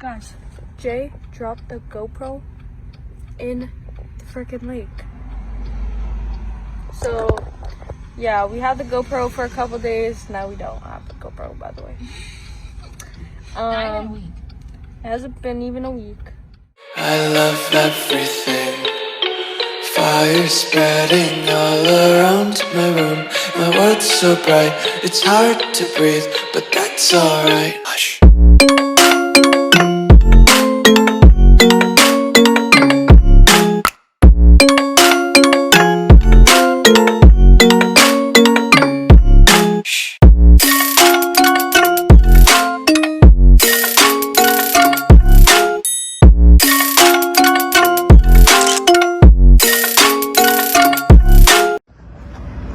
Guys, Jay dropped the GoPro in the freaking lake. So, yeah, we had the GoPro for a couple days. Now we don't have the GoPro, by the way. Not even a week. It hasn't been even a week. I love everything. Fire spreading all around my room. My world's so bright, it's hard to breathe, but that's alright. Hush.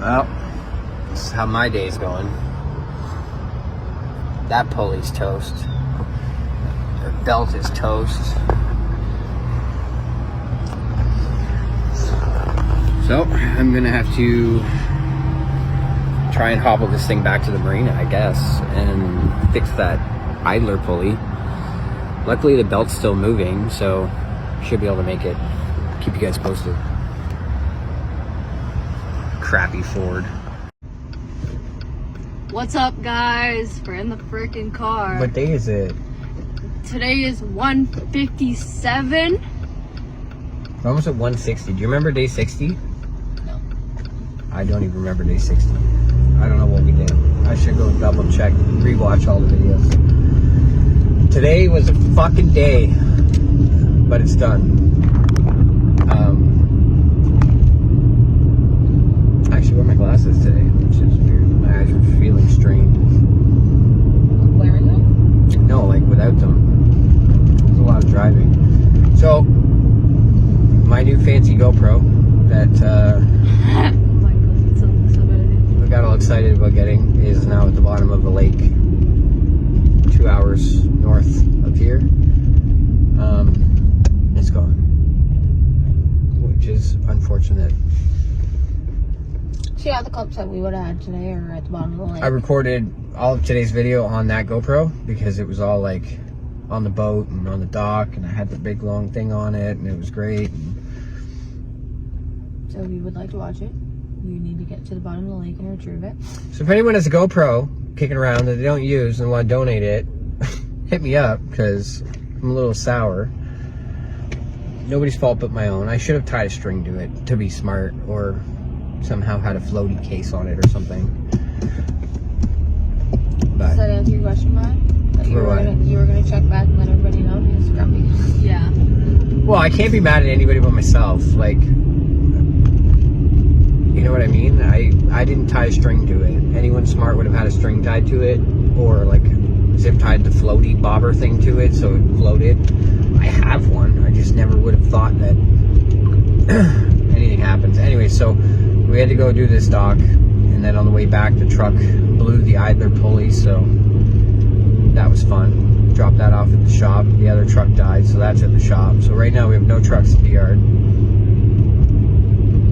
Well, this is how my day's going. That pulley's toast. The belt is toast. So, I'm gonna have to try and hobble this thing back to the marina, I guess, and fix that idler pulley. Luckily, the belt's still moving, so should be able to make it. Keep you guys posted. Crappy Ford. What's up, guys? We're in the freaking car. What day is it? Today is 1:57. We're almost at 160. Do you remember day 60? No. I don't even remember day 60. I don't know what we did. I should go double check, rewatch all the videos. Today was a fucking day, but it's done. I actually wore my glasses today, which is weird. My eyes were feeling strained. Wearing them? No, like without them. There's a lot of driving. So, my new fancy GoPro that I got all excited about getting is now at the bottom of the lake, 2 hours north of here. It's gone, which is unfortunate. See all the clips that we would have had today or at the bottom of the lake. I recorded all of today's video on that GoPro because it was all like on the boat and on the dock, and I had the big long thing on it, and it was great. So if you would like to watch it, you need to get to the bottom of the lake and retrieve it. So if anyone has a GoPro kicking around that they don't use and want to donate it, hit me up, because I'm a little sour. Nobody's fault but my own. I should have tied a string to it to be smart, or somehow had a floaty case on it or something. But Does that answer your question, Matt? That you For were what? gonna check back and let everybody know because grumpy. Yeah. well, I can't be mad at anybody but myself. Like, you know what I mean? I didn't tie a string to it. Anyone smart would have had a string tied to it, or like zip tied the floaty bobber thing to it so it floated. I have one. I just never would have thought that anything happens. Anyway, so we had to go do this dock, and then on the way back the truck blew the idler pulley, so that was fun. Dropped that off at the shop. The other truck died, so that's at the shop. So right now we have no trucks at the yard.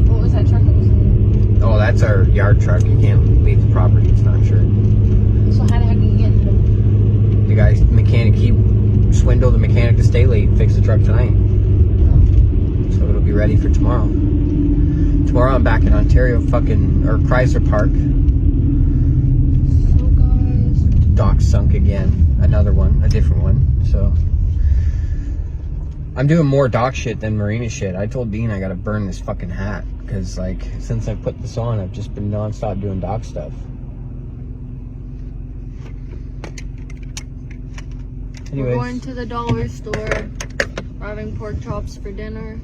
What was that truck that was leaving? Oh, that's our yard truck. You can't leave the property, it's not insured. So how the heck did you get them? The guy's mechanic, he swindled the mechanic to stay late and fix the truck tonight. So it'll be ready for tomorrow. Tomorrow I'm back in Ontario, or Chrysler Park. So guys, Dock sunk again. Another one, a different one. So I'm doing more dock shit than marina shit. I told Dean I gotta burn this fucking hat, because like since I put this on, I've just been nonstop doing dock stuff. Anyways, We're going to the dollar store. We're having pork chops for dinner.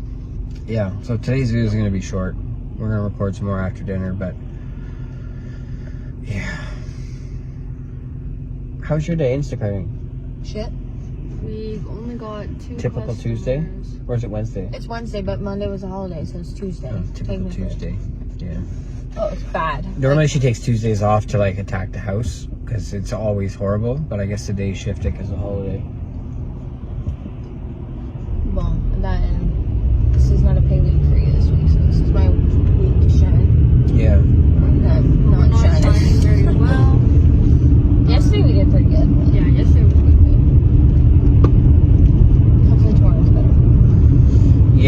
yeah, so today's video is gonna be short. We're gonna record some more after dinner, but yeah. How's your day Instagramming? shit. We've only got 2 Typical customers. Tuesday? Or is it Wednesday? It's Wednesday, but Monday was a holiday, so it's Tuesday. Oh, typical technically. Tuesday. Yeah. Oh, it's bad. Normally she takes Tuesdays off to like attack the house, because it's always horrible, but I guess today shifted because of the holiday. Well, and then this is not a pay week for you this week, so this is my week to shine. Yeah. And I'm We're not not shining. shining very well. Yesterday we did pretty good. But Yeah, yesterday was good.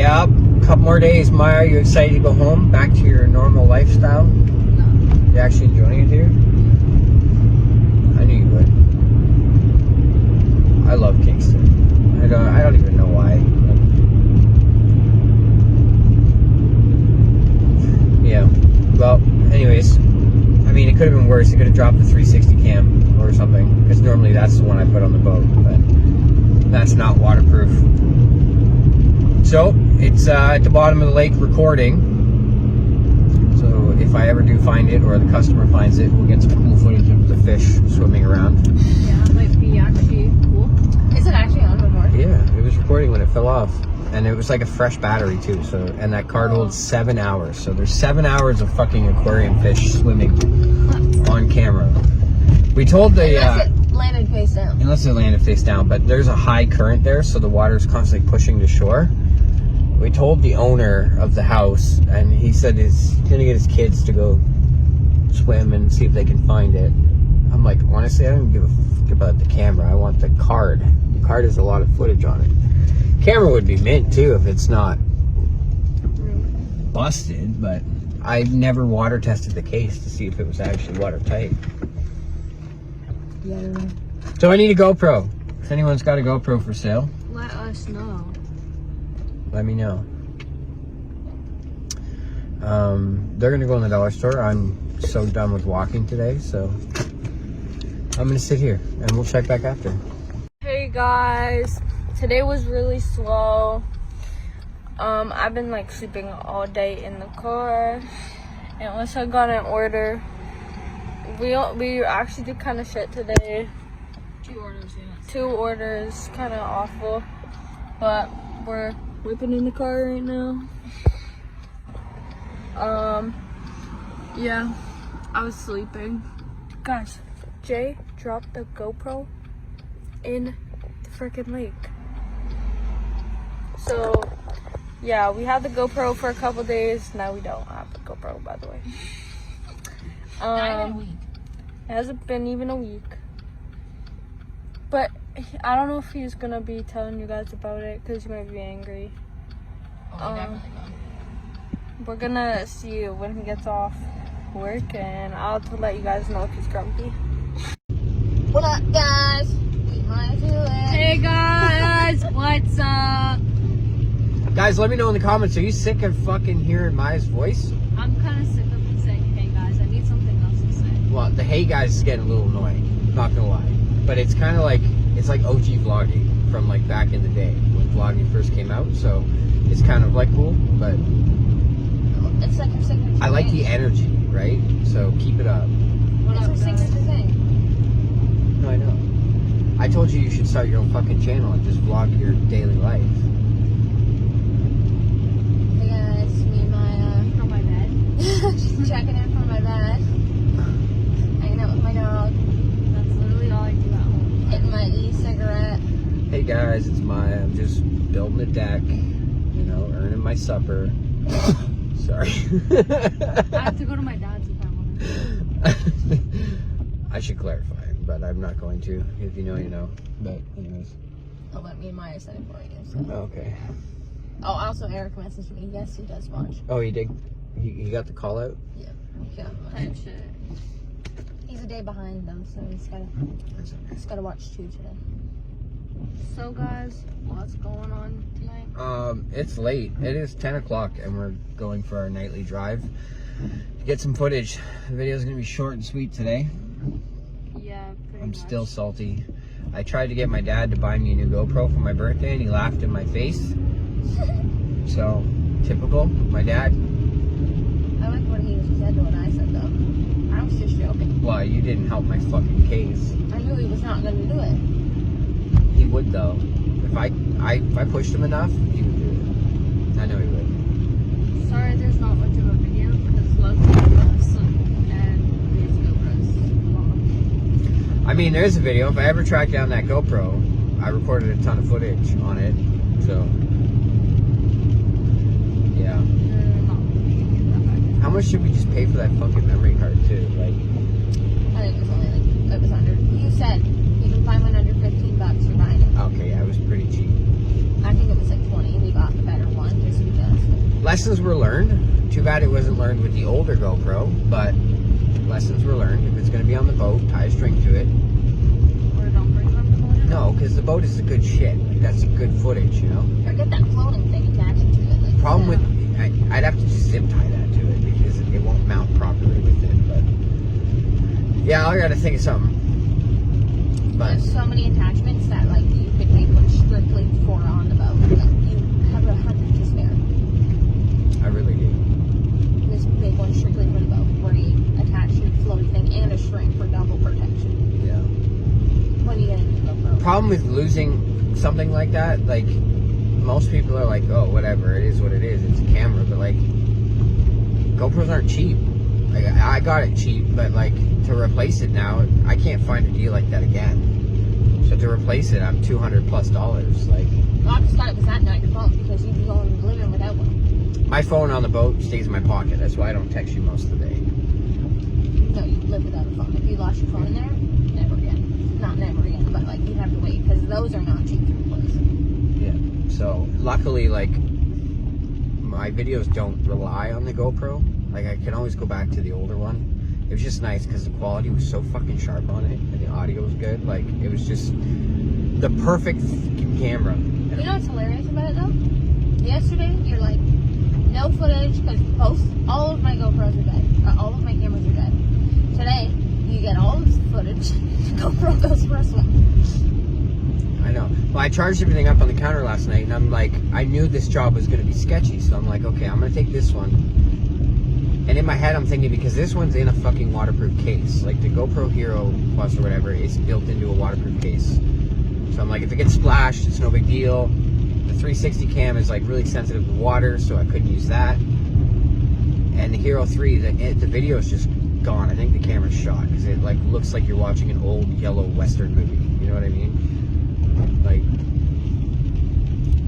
Yeah, a couple more days. Maya, are you excited to go home? Back to your normal lifestyle? No. You actually enjoying it here? I knew you would. I love Kingston. I don't even know why. Yeah. Well, anyways, I mean, it could have been worse. It could have dropped the 360 cam or something, because normally that's the one I put on the boat, but that's not waterproof. So it's at the bottom of the lake recording. So if I ever do find it, or the customer finds it, we'll get some cool footage of the fish swimming around. Yeah, it might be actually cool. Is it actually on record? Yeah, it was recording when it fell off. And it was like a fresh battery too, so, and that card holds 7 hours. So there's 7 hours of fucking aquarium fish swimming on camera. We told the Unless it landed face down. unless it landed face down, but there's a high current there, so the water's constantly pushing to shore. We told the owner of the house, and he said he's gonna get his kids to go swim and see if they can find it. I'm like, honestly, I don't give a fuck about the camera. I want the card. The card has a lot of footage on it. Camera would be mint too if it's not busted, but I've never water tested the case to see if it was actually watertight. Yeah, I don't know. So I need a GoPro. If anyone's got a GoPro for sale, Let us know. let me know. They're gonna go in the dollar store. I'm so done with walking today, so I'm gonna sit here and we'll check back after. Hey guys, today was really slow. I've been like sleeping all day in the car, and unless I got an order, we actually did kind of shit today. 2 orders, yeah. 2 orders, kind of awful, but we're whipping in the car right now. Yeah, I was sleeping. Guys, Jay dropped the GoPro in the freaking lake. So, yeah, we had the GoPro for a couple days. Now we don't have the GoPro, by the way. Not even a week. It hasn't been even a week. But I don't know if he's gonna be telling you guys about it because he might be angry. Oh, definitely will. We're gonna see when he gets off work, and I'll have to let you guys know if he's grumpy. What up, guys? We might do it. Hey guys, what's up? Guys, let me know in the comments, are you sick of fucking hearing Maya's voice? I'm kind of sick of saying, hey guys, I need something else to say. Well, the hey guys is getting a little annoying, not gonna lie. But it's kind of like, it's like OG vlogging from like back in the day when vlogging first came out. So it's kind of like cool, but It's like your signature I like thing. the energy, right? So keep it up. It's your signature thing. No, I know. I told you you should start your own fucking channel and just vlog your daily life. Hey guys, me and Maya. From my bed. Just checking in from my bed. Hanging out with my dog. That's literally all I do at home. Hitting my e-cigarette. Hey guys, it's Maya. I'm just building a deck, you know, earning my supper. Sorry. I have to go to my dad's if I want. I should clarify, but I'm not going to. If you know, you know. But anyways. I'll let me and Maya set it for you. So. Okay. Oh, also Eric messaged me. Yes, he does watch. Oh, he did? He got the call out? Yeah. Yeah. Type shit. He's a day behind though, so he's gotta watch 2 today. So guys, what's going on tonight? It's late. It is 10 o'clock and we're going for our nightly drive to get some footage. The video is going to be short and sweet today. Yeah, pretty I'm much. still salty. I tried to get my dad to buy me a new GoPro for my birthday and he laughed in my face. So, typical. My dad. I like what he said to what I said though. I was just joking. Well, you didn't help my fucking case. I knew he was not going to do it. He would though. If I pushed him enough, he would do it. I know he would. Sorry, there's not much of a video because Leslie was and these GoPros. I mean, there's a video. If I ever track down that GoPro, I recorded a ton of footage on it. So, yeah. How much should we just pay for that fucking memory card too? Like, I think it was only like, it was under, you said you can find one under $15, you're buying it. okay, yeah, it was pretty cheap. I think it was like 20. We got the better one just lessons were learned. Too bad it wasn't learned with the older GoPro, but lessons were learned. If it's going to be on the boat, tie a string to it. Or don't bring them to it. No, because the boat is the good shit. Like, that's good footage, you know? Or get that floating thing attached to it. Like, Problem with, I'd have to just zip tie that to it because it won't mount properly with it. But yeah, I got to think of something. But there's so many attachments that like you could make one strictly for on the boat. Like you have 100 to spare. I really do. This big one strictly for the boat, where you attach your floaty thing and a string for double protection. Yeah. When you get into the GoPro. Problem with losing something like that, like most people are like, oh, whatever, it is what it is. It's a camera, but like GoPros aren't cheap. Like I got it cheap, but like to replace it now, I can't find a deal like that again. So to replace it, I'm $200+ Like, well, I just thought it was that, not your phone, because you'd be going living without one. my phone on the boat stays in my pocket. That's why I don't text you most of the day. No, you'd live without a phone. If you lost your phone in there, never again. Not never again, but like you'd have to wait, because those are not cheap to replace. Yeah. So luckily, like my videos don't rely on the GoPro. Like I can always go back to the older one. It was just nice because the quality was so fucking sharp on it, and the audio was good. Like it was just the perfect fucking camera. You know what's hilarious about it though? Yesterday, you're like, no footage, because all of my GoPros are dead. All of my cameras are dead. Today, you get all of the footage. GoPro goes for a swim. I know. Well, I charged everything up on the counter last night, and I'm like, I knew this job was going to be sketchy, so I'm like, okay, I'm going to take this one. And in my head, I'm thinking, because this one's in a fucking waterproof case. Like, the GoPro Hero Plus or whatever is built into a waterproof case. So I'm like, if it gets splashed, it's no big deal. The 360 cam is, like, really sensitive to water, so I couldn't use that. And the Hero 3, the video is just gone. I think the camera's shot, because it, like, looks like you're watching an old yellow Western movie. You know what I mean? Like,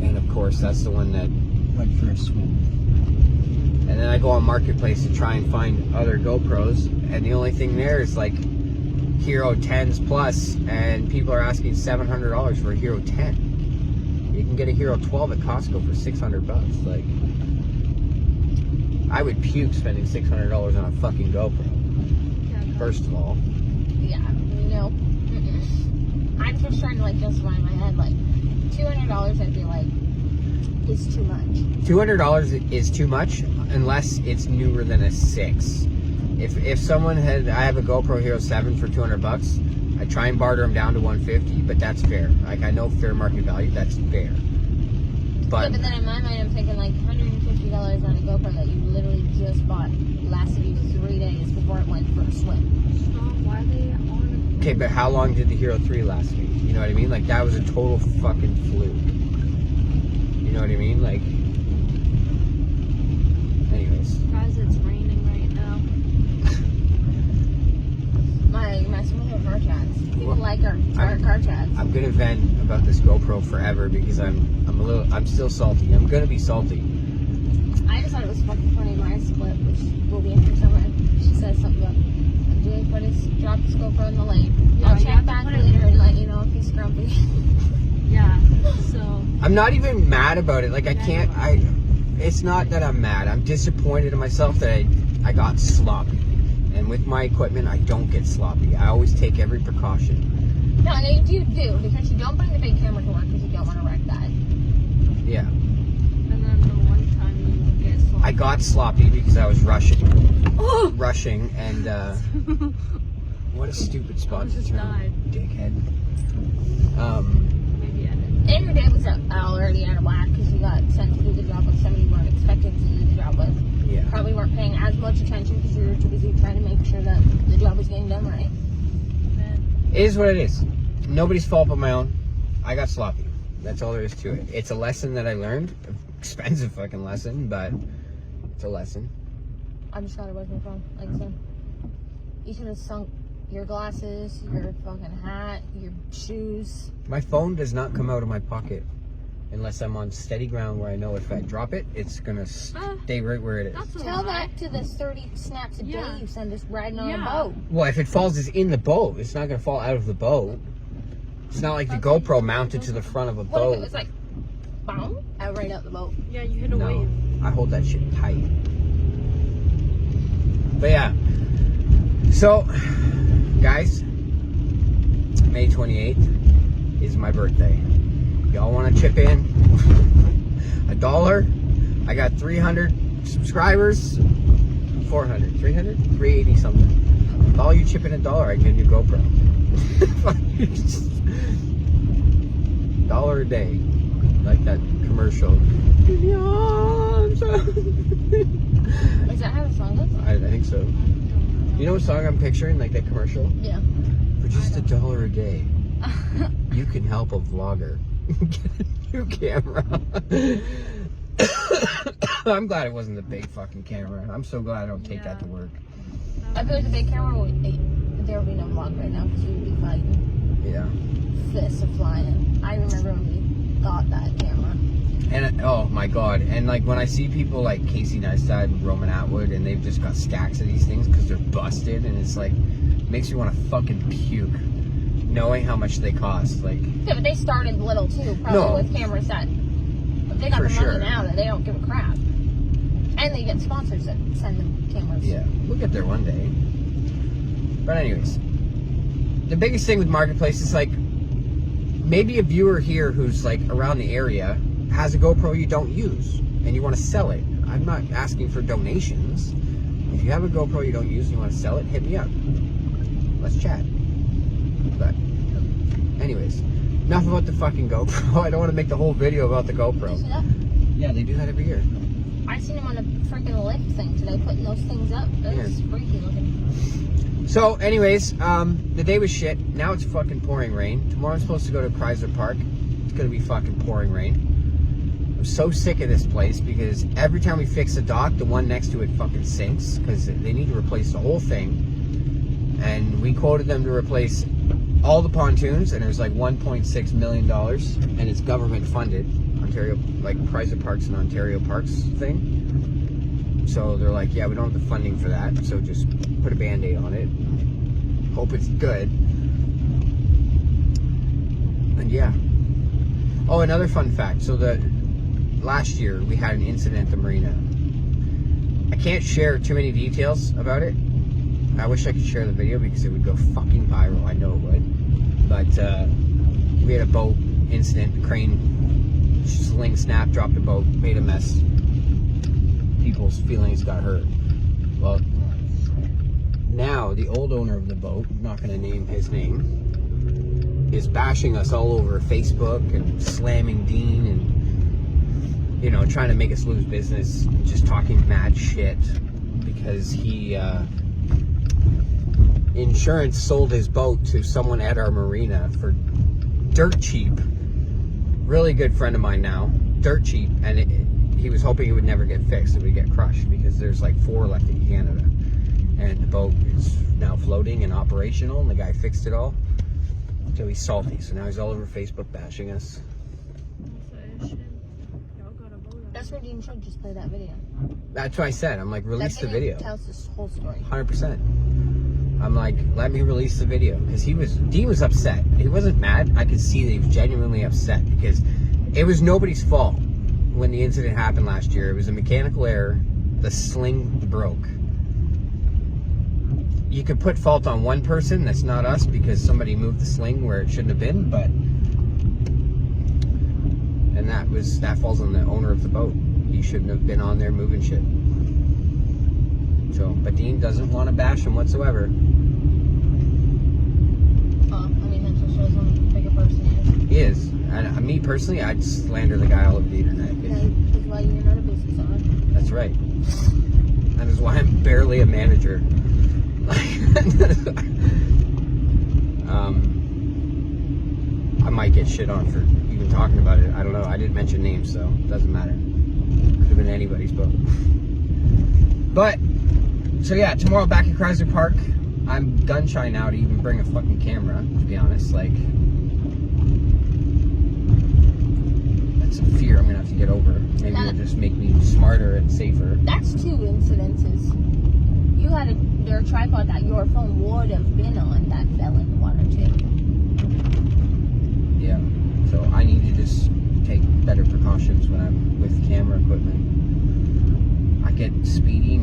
and of course, that's the one that went for a swim. And then I go on Marketplace to try and find other GoPros, and the only thing there is like Hero 10s Plus, and people are asking $700 for a Hero 10. You can get a Hero 12 at Costco for $600. Like, I would puke spending $600 on a fucking GoPro. First of all. Yeah, no. I'm just trying to like justify in my head, like $200 I feel like is too much. $200 is too much unless it's newer than a 6. If someone had, I have a GoPro Hero 7 for $200, I try and barter them down to $150, but that's fair. Like I know fair market value, that's fair. But yeah, but then in my mind I'm thinking like $150 on a GoPro that you literally just bought, lasted you 3 days before it went for a swim. Why are they on? okay, but how long did the Hero 3 last me? You know what I mean? Like that was a total fucking fluke. You know what I mean? Like, anyways. Guys, it's raining right now. My smaller car chats. People like our car chats. I'm gonna vent about this GoPro forever because I'm still salty. I'm gonna be salty. I just thought it was fucking funny. My split, which will be in here somewhere. She says something about Jay dropped his GoPro in the lane. Yeah, I'll check back later and let you know if he's grumpy. Yeah, so. I'm not even mad about it. Like I can't. It's not that I'm mad. I'm disappointed in myself that I got sloppy. And with my equipment, I don't get sloppy. I always take every precaution. No, you do because you don't bring the big camera to work because you don't want to wreck that. Yeah. And then the one time you get sloppy. I got sloppy because I was rushing. Oh! Rushing and what a stupid spot to just turn. died. Dickhead. Maybe I didn't. And your day was already out of whack because you got sent to do the job with somebody you weren't expecting to do the job with. Yeah. Probably weren't paying as much attention because you were too busy trying to make sure that the job was getting done right. It is what it is. Nobody's fault but my own. I got sloppy. That's all there is to it. It's a lesson that I learned. Expensive fucking lesson, but it's a lesson. I'm just glad it wasn't your phone, like I said. You should have sunk your glasses, your fucking hat, your shoes. My phone does not come out of my pocket unless I'm on steady ground where I know if I drop it, it's gonna stay right where it is. Tell that to the 30 snaps a day you send us riding on a boat. Well, if it falls, it's in the boat. It's not gonna fall out of the boat. It's not like the GoPro mounted to the front of a What if boat. it was like Boom. I ran out the boat. Yeah, you hit a No, wave. I hold that shit tight. But yeah. So, guys, May 28th is my birthday. Y'all want to chip in $1? I got 300 subscribers. 400, 300, 380 something. If all you chip in $1, I give you a GoPro. $1 a day, like that commercial. Is that how the song goes? I think so. You know what song I'm picturing? Like that commercial? Yeah. For just $1 a day, you can help a vlogger get a new camera. I'm glad it wasn't a big fucking camera. I'm so glad I don't take that to work. If it was a big camera, there would be no vlog right now because we would be fighting. Yeah. Fists are flying. I remember when we got that camera. And oh my god, and like when I see people like Casey Neistat and Roman Atwood and they've just got stacks of these things because they're busted, and it's like makes you want to fucking puke knowing how much they cost. Like, yeah, but they started little too, probably with cameras that they got For the money sure. now that they don't give a crap, and they get sponsors that send them cameras. yeah, we'll get there one day. But anyways, the biggest thing with Marketplace is like maybe a viewer here who's like around the area has a GoPro you don't use and you want to sell it. I'm not asking for donations. If you have a GoPro you don't use and you want to sell it, hit me up. Let's chat. But anyways, enough about the fucking GoPro. I don't want to make the whole video about the Did you GoPro. see that? Yeah, they do that every year. I seen him on a freaking lift thing today, putting those things up. It was freaky looking. So anyways, the day was shit. Now it's fucking pouring rain. Tomorrow I'm supposed to go to Chrysler Park. It's gonna be fucking pouring rain. I'm so sick of this place because every time we fix a dock, the one next to it fucking sinks because they need to replace the whole thing. And we quoted them to replace all the pontoons, and there's like $1.6 million, and it's government funded. Ontario, like Chrysler Parks and Ontario Parks thing. So they're like, yeah, we don't have the funding for that, so just put a Band-Aid on it. Hope it's good. And yeah. Oh, another fun fact. So last year we had an incident at the marina. I can't share too many details about it. I wish I could share the video because it would go fucking viral. I know it would. But we had a boat incident. The crane sling snapped, dropped the boat, made a mess. People's feelings got hurt. Well, now the old owner of the boat, I'm not going to name his name, is bashing us all over Facebook and slamming Dean and, you know, trying to make us lose business and just talking mad shit because he insurance sold his boat to someone at our marina for dirt cheap. Really good friend of mine now, dirt cheap, and he was hoping it would never get fixed. It would get crushed because there's like 4 left in Canada, and the boat is now floating and operational, and the guy fixed it all. So he's salty. So now he's all over Facebook bashing us. That's where Dean should just play that video. That's what I said. I'm like, release the video. Tells this whole story. 100%. I'm like, let me release the video because Dean was upset. He wasn't mad. I could see that he was genuinely upset because it was nobody's fault when the incident happened last year. It was a mechanical error. The sling broke. You could put fault on one person. That's not us because somebody moved the sling where it shouldn't have been. But and that falls on the owner of the boat. He shouldn't have been on there moving shit. So, but Dean doesn't want to bash him whatsoever. I mean, that just shows how much of a bigger person he is. He is. And me personally, I'd slander the guy all over the internet. That's why you're not a business owner. That's right. That is why I'm barely a manager. I might get shit on for even talking about it. I don't know. I didn't mention names, so it doesn't matter. Could have been anybody's boat. But, so yeah, tomorrow back at Chrysler Park. I'm gun shy now to even bring a fucking camera, to be honest. Like, that's a fear I'm going to have to get over. Maybe it'll just make me smarter and safer. That's 2 incidences. You had their tripod that your phone would have been on that fell in the water too. Yeah. So I need to just take better precautions.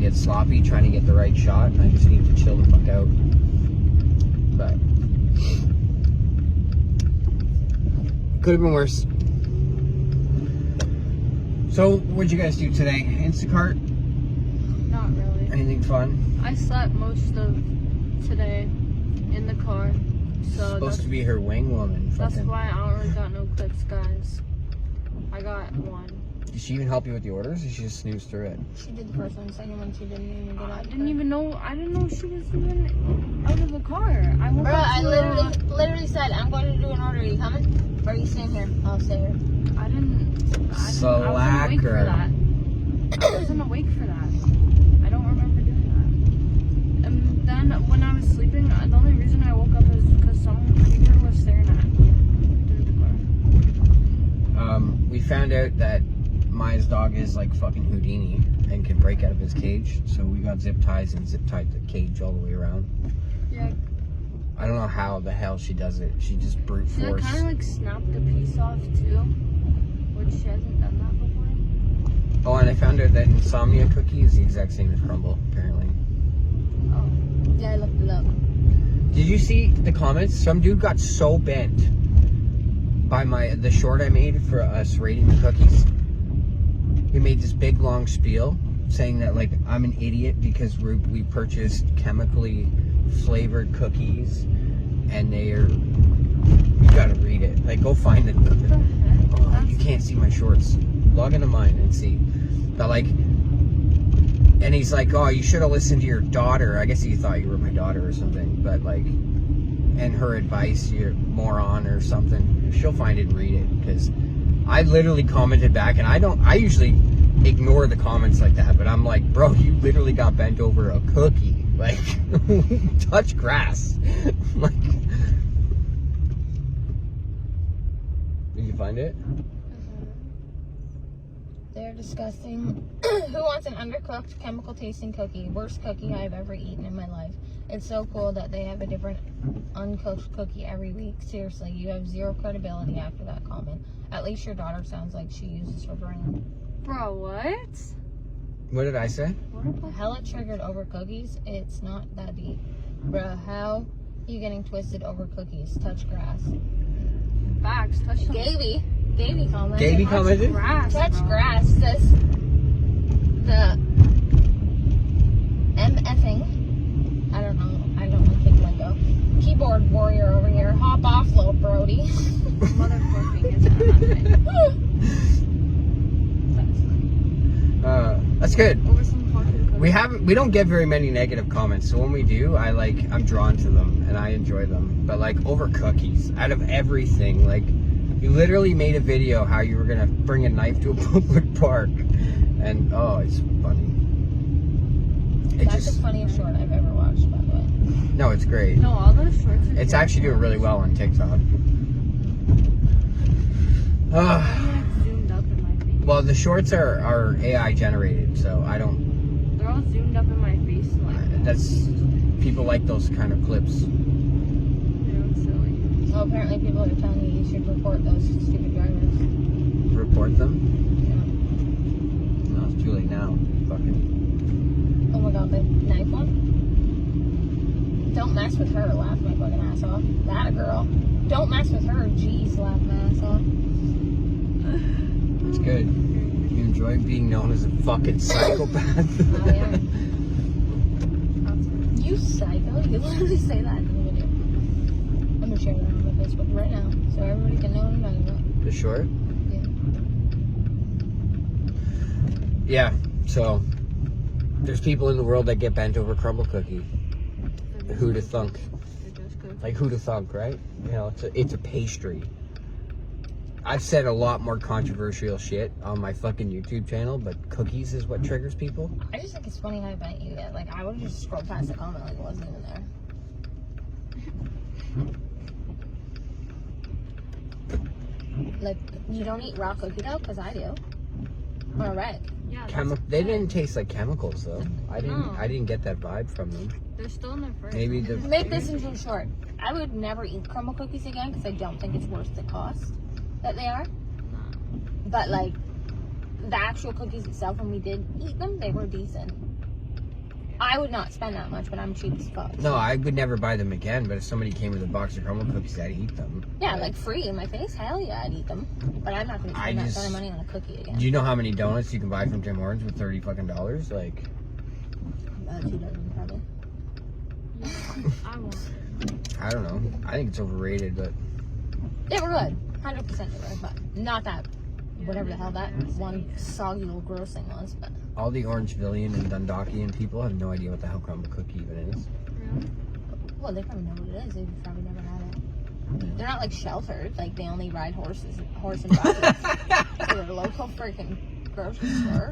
get sloppy trying to get the right shot, and I just need to chill the fuck out. But could have been worse. So, what'd you guys do today? Instacart? Not really. Anything fun? I slept most of today in the car. So Supposed to be her wing woman. That's Fucking. why I don't really got no clips, guys. I got one. Did she even help you with the orders, or she just snoozed through it? She did the first one, second one she didn't even get out. I didn't know she was even out of the car. I woke Bro, up I to literally said, I'm going to do an order. Are you coming? Or are you staying here? I'll stay here. I wasn't Slacker. awake for that. I wasn't awake for that. I don't remember doing that. And then when I was sleeping, the only reason I woke up is because some people was staring at me through the car. We found out that Maya's dog is like fucking Houdini and can break out of his cage, so we got zip ties and zip tied the cage all the way around. Yeah. I don't know how the hell she does it. She just brute She force. kind of like snapped a piece off too, which she hasn't done that before. Oh, and I found out that insomnia cookie is the exact same as crumble, apparently. Oh. Yeah, I looked it up. Did you see the comments? Some dude got so bent by the short I made for us rating the cookies. He made this big long spiel saying that like I'm an idiot because we purchased chemically flavored cookies and you gotta read it. Like go find it. Oh, you can't see my shorts. Log into mine and see. But like, and he's like, oh, you should have listened to your daughter. I guess he thought you were my daughter or something. But like, and her advice, you're a moron or something. She'll find it and read it, because I literally commented back, and I usually ignore the comments like that, but I'm like, bro, you literally got bent over a cookie. Like, touch grass. Like, did you find it? They're disgusting. Who wants an undercooked, chemical tasting cookie? Worst cookie I've ever eaten in my life. It's so cool that they have a different uncooked cookie every week. Seriously, you have zero credibility after that comment. At least your daughter sounds like she uses her brain. Bro, what? What did I say? Hella triggered over cookies. It's not that deep. Bruh, how you getting twisted over cookies? Touch grass. Facts. Touch them. Gaby commented. Gaby commented? Grass, Touch bro. grass. Says the MFing. I don't know kick lingo. Keyboard warrior over here. Hop off, little Brody. Motherfucking is nothing. That's good. Over some fucking cookies. We don't get very many negative comments, so when we do, I'm drawn to them and I enjoy them. But like over cookies, out of everything, like you literally made a video how you were gonna bring a knife to a public park, and oh, it's funny. That's the funniest short I've ever watched, by the way. No, it's great. No, all those shorts are It's actually doing really well on TikTok. I'm like zoomed up in my face. Well, the shorts are AI generated, so I don't. They're all zoomed up in my face. Like, That's people like those kind of clips. they're silly. Oh, apparently people are telling you should report those stupid drivers. Report them. Yeah. No, it's too late now. Fucking. Oh my god, the knife one? Don't mess with her, laugh my fucking ass off. That a girl. Don't mess with her, jeez, laugh my ass off. It's good. You enjoy being known as a fucking psychopath. I am. You psycho, you literally say that in the video. I'm gonna share that on my Facebook right now, so everybody can know what I'm talking about. The short? Yeah. Yeah, so there's people in the world that get bent over crumble cookie. Who'da thunk? They're just good. Like who'da thunk, right? You know, it's a pastry. I've said a lot more controversial shit on my fucking YouTube channel, but cookies is what triggers people. I just think it's funny how I bet you get. Like, I would just scroll past the comment like it wasn't even there. Like, you don't eat raw cookie dough? Because I do. Or red. Yeah, They didn't taste like chemicals though. I No. didn't get that vibe from them. they're still in their first. Maybe the Make this into short. I would never eat crumble cookies again because I don't think it's worth the cost that they are. But, like, the actual cookies itself, when we did eat them, they were decent. I would not spend that much, but I'm cheap as fuck. No, I would never buy them again, but if somebody came with a box of crumble cookies, I'd eat them. Yeah, like free in my face, hell yeah, I'd eat them. But I'm not going to spend that kind of money on a cookie again. Do you know how many donuts you can buy from Tim Hortons with $30 fucking? Like, 2 dozen probably. I won't. I don't know. I think it's overrated, but They were good, 100% they were, but not that, whatever the hell that one soggy little gross thing was. But all the Orangevillian and Dundalkian people have no idea what the hell crumble cookie even is. Really? well, they probably know what it is. They've probably never had it. They're not like sheltered, like they only ride horse and buggies to their local freaking grocery store,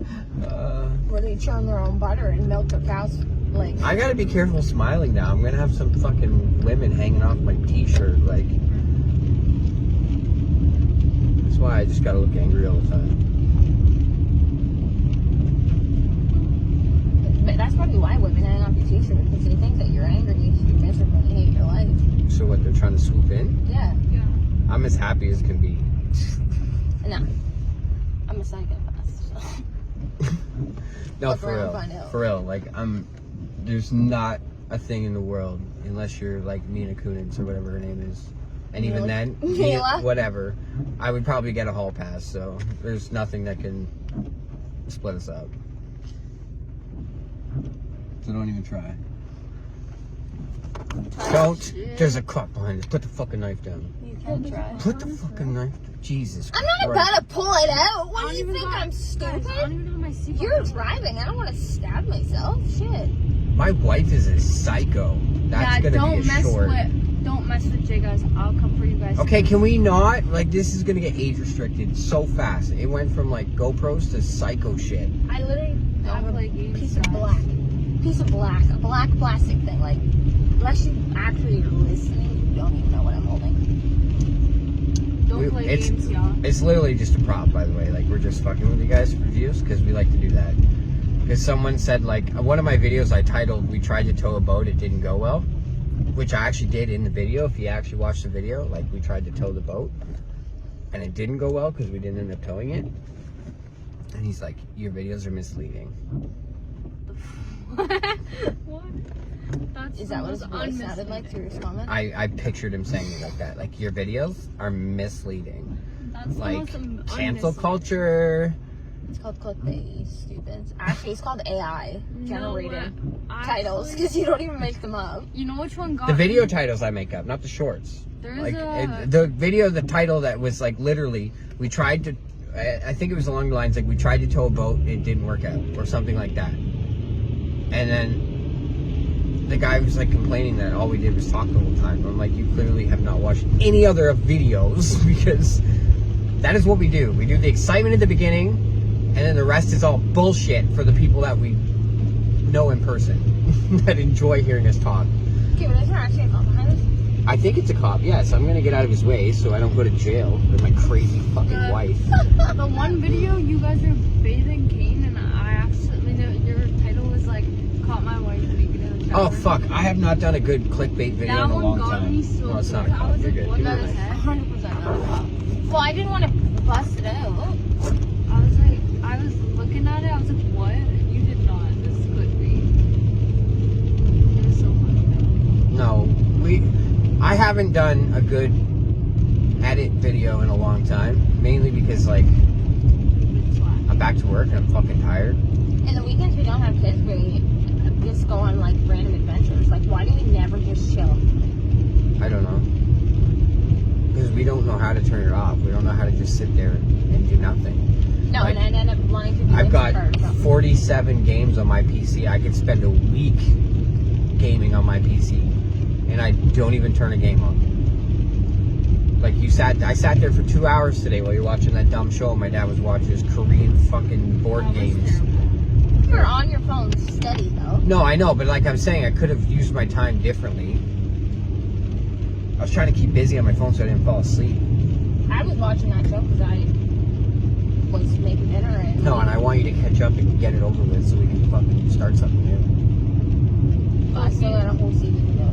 where they churn their own butter and milk their cows. Like, I gotta be careful smiling now. I'm gonna have some fucking women hanging off my t-shirt. Like, that's why I just gotta look angry all the time. but that's probably why women hang off your t-shirt, because they think that you're angry, you're miserable, and you hate your life. So what, they're trying to swoop in? Yeah. Yeah. I'm as happy as can be. No, I'm a psychopath. So. No, Look for around, real. find out. For real. Like, there's not a thing in the world, unless you're like Nina Kunitz or whatever her name is. And even then, Mila? whatever, I would probably get a hall pass, so there's nothing that can split us up. So don't even try. Don't. There's a cop behind us. Put the fucking knife down. You can try. Put the fucking knife down. Jesus I'm not Christ. about to pull it out. What do you think? I'm stupid? Guys, I don't even know how my seatbelt You're is. driving. I don't want to stab myself. Shit. My wife is a psycho. That's gonna don't be a mess short. Don't mess with Jay, guys. I'll come for you guys. Okay, can we not? Like, this is gonna get age restricted so fast. It went from like GoPros to psycho shit. I literally have play a games, piece of guys. black. A black plastic thing. Like, unless you actually are listening, you don't even know what I'm holding. Don't play games, y'all. It's literally just a prop, by the way. Like, we're just fucking with you guys for views because we like to do that. Because someone said, like, one of my videos I titled, "We tried to tow a boat, it didn't go well," which I actually did in the video. If you actually watch the video, like, we tried to tow the boat and it didn't go well because we didn't end up towing it. And he's like, "Your videos are misleading." What? That's Is that what his voice sounded like through his comment? I pictured him saying it like that. Like, your videos are misleading. That's Like, almost cancel unmisleading. culture. It's called clickbait, you stupids. Actually, it's called AI generated No, titles, actually, because you don't even make them up. you know which one got The video me? titles I make up, not the shorts. There's Like, a... the title that was like literally, we tried to, I think it was along the lines like, we tried to tow a boat, it didn't work out, or something like that. And then the guy was like complaining that all we did was talk the whole time. I'm like, you clearly have not watched any other videos, because that is what we do. We do the excitement at the beginning, and then the rest is all bullshit for the people that we know in person that enjoy hearing us talk. Okay, but there's not actually a cop behind us. I think it's a cop, yes. I'm gonna get out of his way so I don't go to jail with my crazy fucking wife. The one video you guys were bathing Kane and I accidentally your title was like, caught my wife naked in the shower. Oh fuck, I have not done a good clickbait video That in a one long got time. me so No, it's not a good. I cop, was you're like, good. what Give me the a knife. heck? 100% not a cop. Well, I didn't want to bust it out. I was looking at it, I was like, what? You did not. This is clickbait. It was so funny though. No, I haven't done a good edit video in a long time. Mainly because like, I'm back to work and I'm fucking tired. And the weekends we don't have kids, we just go on like random adventures. Like, why do we never just chill? I don't know. Because we don't know how to turn it off. We don't know how to just sit there and do nothing. No, Like, and I end up wanting to do I've got Instacart or something. 47 games on my PC. I could spend a week gaming on my PC, and I don't even turn a game on. Like, I sat there for 2 hours today while you're watching that dumb show my dad was watching, his Korean fucking board games. You're on your phone steady though. No, I know, but like I'm saying, I could have used my time differently. I was trying to keep busy on my phone so I didn't fall asleep. I was watching that show because I was making dinner and... No, and I want you to catch up and get it over with so we can fucking start something new. I still got a whole season to go,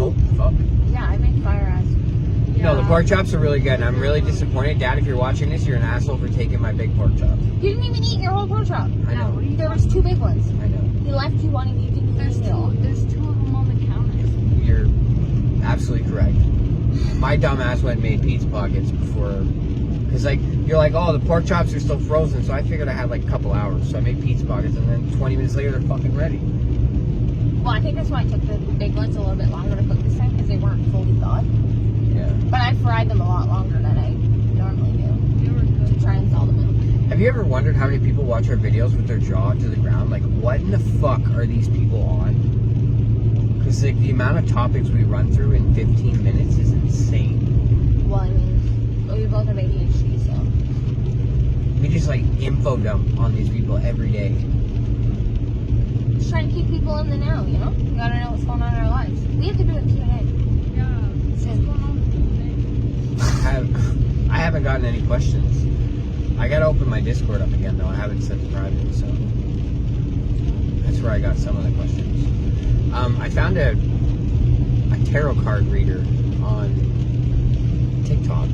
Oh, fuck. so... Yeah, I make fire ass. No, the pork chops are really good, and I'm really disappointed. Dad, if you're watching this, you're an asshole for taking my big pork chops. You didn't even eat your whole pork chop. I know. There was 2 big ones. I know. He left you wanting you to There's 2 of them on the counter. You're absolutely correct. My dumbass went and made pizza pockets before, because like you're like, oh, the pork chops are still frozen, so I figured I had like a couple hours, so I made pizza pockets, and then 20 minutes later they're fucking ready. Well, I think that's why I took the big ones a little bit longer to cook this time, because they weren't fully thawed. Yeah. But I fried them a lot longer than I normally do. They were good. To try and thaw them out. Have you ever wondered how many people watch our videos with their jaw to the ground? Like, what in the fuck are these people on? Because like the amount of topics we run through in 15 minutes is insane. Well, I mean, we both have ADHD, so. We just like info dump on these people every day. Just trying to keep people in the know, you know? We gotta know what's going on in our lives. We have to do a Q&A. Yeah. What's going on? I haven't gotten any questions. I gotta open my Discord up again though. I haven't set the private, so that's where I got some of the questions. I found a tarot card reader on TikTok.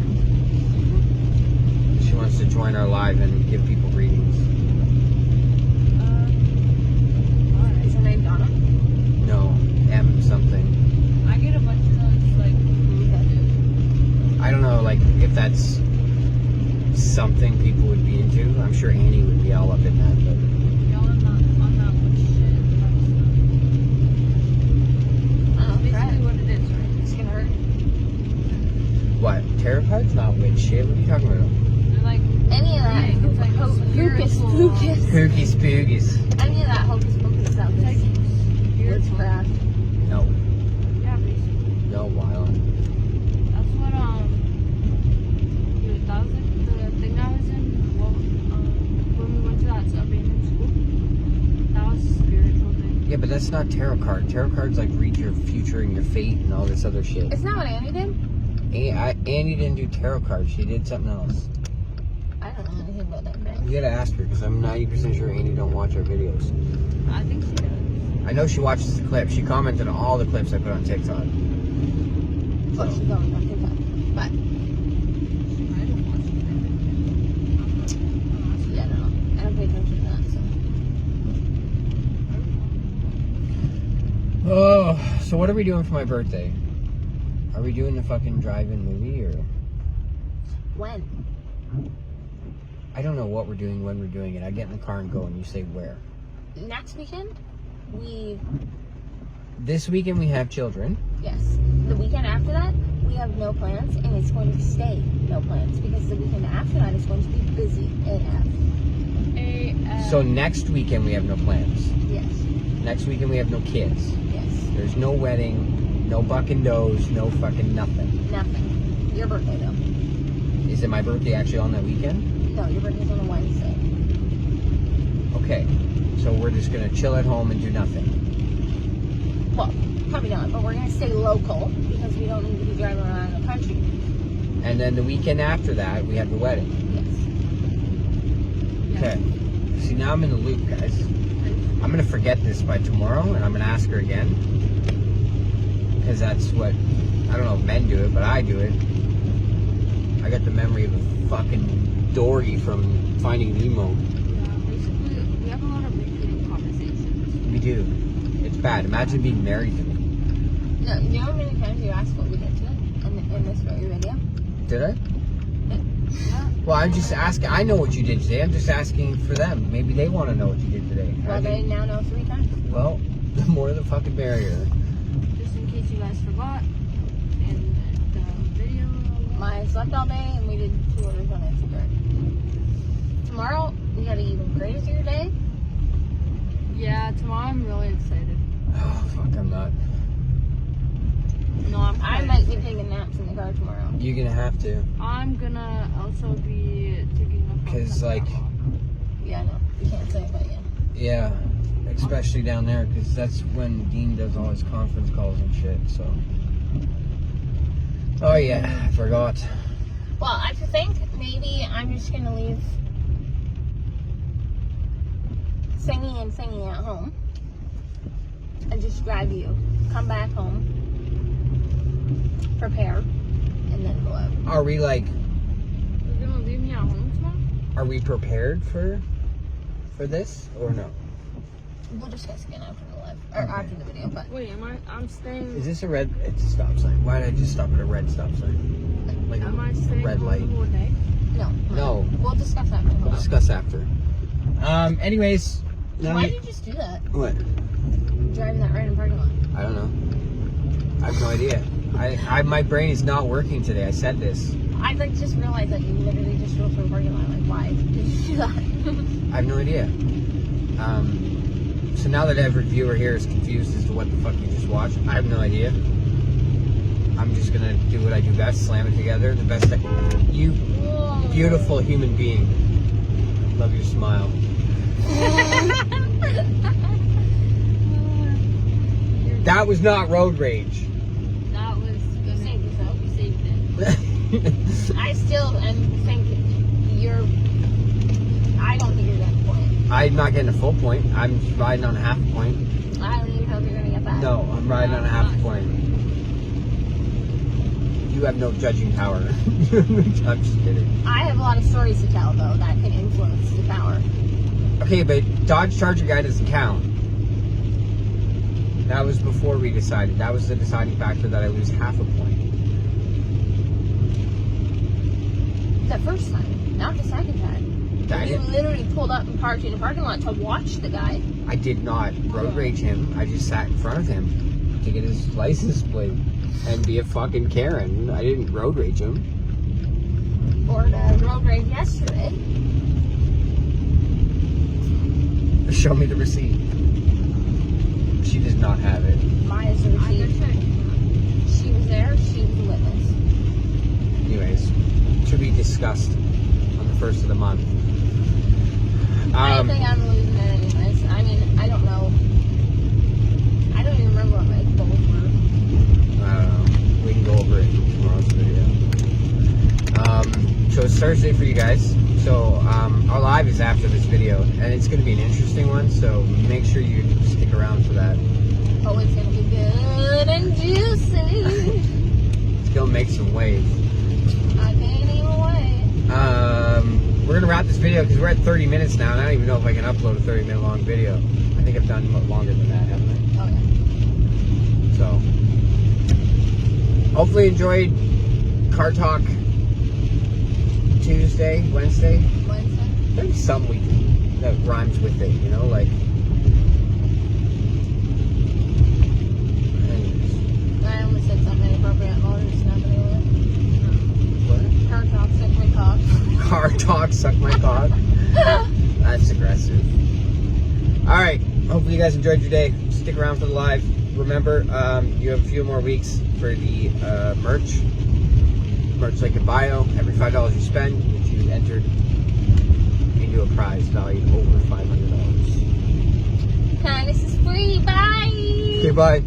She wants to join our live and give people readings. Is her name Donna? No, M something. I get a bunch of those, like, I don't know, like if that's something people would be into. I'm sure Annie would be all up in that, but y'all on that much shit. Oh, Basically right. what it is, right? It's gonna hurt. what? Tarot cards? Not witch shit. What are you talking about? They're like, Any of that Yeah, it's like hocus spiritual. pocus. Spooky spookies. Any of that hocus pocus stuff it's like is spiritual. witchcraft. No, Yeah, basically. no, wild. That's what, dude, that was like the thing I was in, well, when we went to that abandoned school. That was a spiritual thing. Yeah, but that's not tarot card. Tarot cards like read your future and your fate and all this other shit. Isn't that what Annie did? Annie didn't do tarot cards. She did something else. I don't know anything about that thing. You gotta ask her because I'm 90% sure Annie don't watch our videos. I think she does. I know she watches the clips. She commented on all the clips I put on TikTok. Well, she's always on TikTok. But, I don't watch it. yeah, no. I don't pay attention to that, so. Oh, so what are we doing for my birthday? Are we doing the fucking drive-in movie or? When? I don't know what we're doing, when we're doing it. I get in the car and go and you say where. Next weekend, This weekend we have children. yes. The weekend after that, we have no plans, and it's going to stay no plans, because the weekend after that is going to be busy AF. So next weekend we have no plans. Yes. Next weekend we have no kids. Yes. There's no wedding, no buck and does, no fucking nothing. Nothing. Your birthday, though. Is it my birthday actually on that weekend? No, your birthday's on a Wednesday. Okay, so we're just gonna chill at home and do nothing. Well, probably not, but we're going to stay local, because we don't need to be driving around the country. And then the weekend after that, we have the wedding. Yes. Okay. See, now I'm in the loop, guys. I'm gonna forget this by tomorrow, and I'm gonna ask her again. Because that's what, I don't know if men do it, but I do it. I got the memory of a fucking Dory from Finding Nemo. Yeah, basically, we have a lot of repeating conversations. We do. It's bad. Imagine being married to me. No, you know how many times you asked what we did today in this very video? Did I? Yeah. Well, I'm just asking. I know what you did today. I'm just asking for them. Maybe they want to know what you did today. Well, they now know 3 times. Well, the more the fucking merrier. Just in case you guys forgot, in the video. I slept all day, and we did 2 orders on Instagram. Tomorrow, we got an even crazier day. Yeah, tomorrow I'm really excited. Oh, fuck, I'm not. No, I'm I quite might be excited. taking naps in the car tomorrow. You're gonna have to. I'm gonna also be taking a 'Cause, like- Yeah, I know. You can't say it, but yeah. Yeah, especially down there, because that's when Dean does all his conference calls and shit, so. Oh, yeah, I forgot. Well, I think maybe I'm just going to leave thingy and thingy at home and just grab you, come back home, prepare, and then go out. Are we like? You're gonna leave me at home tomorrow? Are we prepared for this or no? We'll discuss again after the live or after the video. But Wait, I'm staying. Is this a red? It's a stop sign. Why did I just stop at a red stop sign? Like Am I a staying red home light. the whole day? no. We'll discuss after. We'll discuss after. Anyways. Why did you just do that? What? Driving that random parking lot. I don't know. I have no idea. My brain is not working today. I said this. I like just realized that you literally just drove through a parking lot. Like, why did you do that? I have no idea. So now that every viewer here is confused as to what the fuck you just watched, I have no idea. I'm just gonna do what I do best, slam it together the best I can. You beautiful human being. Love your smile. That was not road rage. That was you saved yourself. You saved it. I still think I don't think you're getting a point. I'm not getting a full point. I'm riding on a half a point. I don't even know if you're gonna get that. No, I'm riding on a half a point. You have no judging power. I'm just kidding. I have a lot of stories to tell though that can influence the power. Okay, but Dodge Charger guy doesn't count. That was before we decided. That was the deciding factor that I lose half a point. The first time, not the second time. You literally pulled up and parked in a parking lot to watch the guy. I did not road rage him. I just sat in front of him to get his license plate and be a fucking Karen. I didn't road rage him. Or the road rage yesterday. Show me the receipt. She does not have it. Maya's the receipt. She was there. She was a witness. Anyways, to be discussed on the 1st of the month. I think I'm losing it anyways. I mean, I don't know. I don't even remember what my goals were. I don't know. We can go over it in tomorrow's video. So it's Thursday for you guys. So our live is after this video, and it's going to be an interesting one. So make sure you stick around for that. Oh, it's gonna be good and juicy. It's going to make some waves. I can't even wait. We're going to wrap this video because we're at 30 minutes now, and I don't even know if I can upload a 30-minute long video. I think I've done longer than that, haven't I? Oh yeah. So, hopefully enjoyed Car Talk Wednesday. Maybe some week that rhymes with it, you know, like. Anyways. I almost said something inappropriate. I'll just not gonna do What? it. Car talk, suck my cock. Car Talk, suck my cock. That's aggressive. Alright, hopefully you guys enjoyed your day. Stick around for the live. Remember, you have a few more weeks for the merch link in bio. Every $5 you spend, you entered into a prize valued over $500. Kindness is free. Bye. Okay, bye.